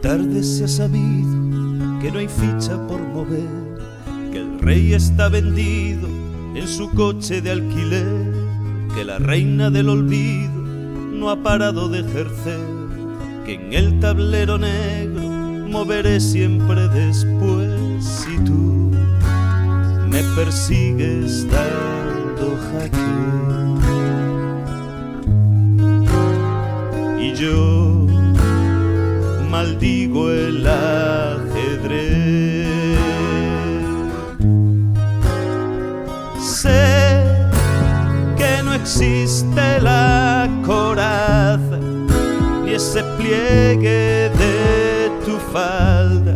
Tarde se ha sabido que no hay ficha por mover, que el rey está vendido en su coche de alquiler, que la reina del olvido no ha parado de ejercer, que en el tablero negro moveré siempre después. Si tú me persigues dando jaque y yo maldigo el ajedrez, sé que no existe la coraza ni ese pliegue de tu falda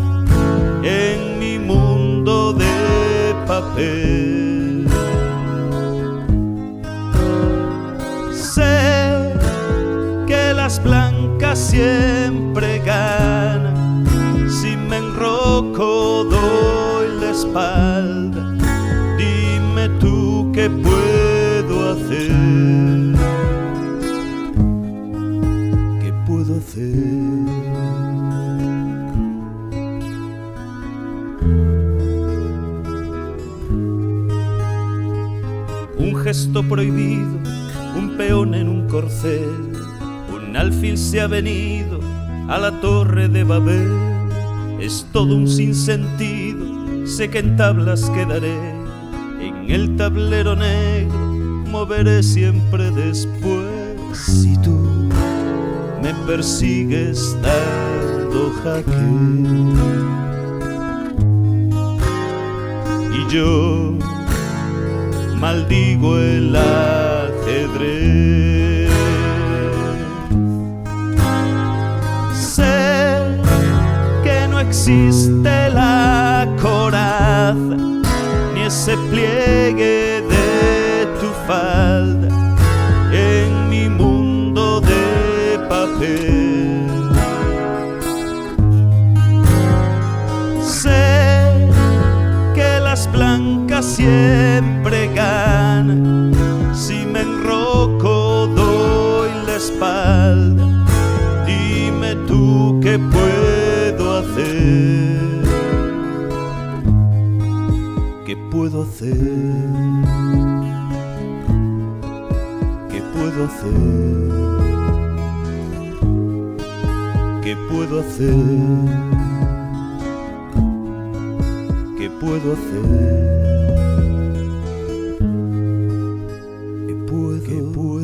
en mi mundo de papel. Sé que las blancas siempre ganan, si me enroco doy la espalda. Dime tú qué puedo hacer, qué puedo hacer. Un gesto prohibido, un peón en un corcel, un alfil se ha venido a la torre de Babel. Es todo un sinsentido, sé que en tablas quedaré, en el tablero negro moveré siempre después. Si tú me persigues dando jaque y yo maldigo el ajedrez, sé que no existe la coraza ni ese pliegue de tu falda en mi mundo de papel. Sé que las blancas siempre ganan, si me enroco doy la espalda. Dime tú qué puedo hacer, qué puedo hacer, qué puedo hacer, qué puedo hacer, qué puedo hacer, qué puedo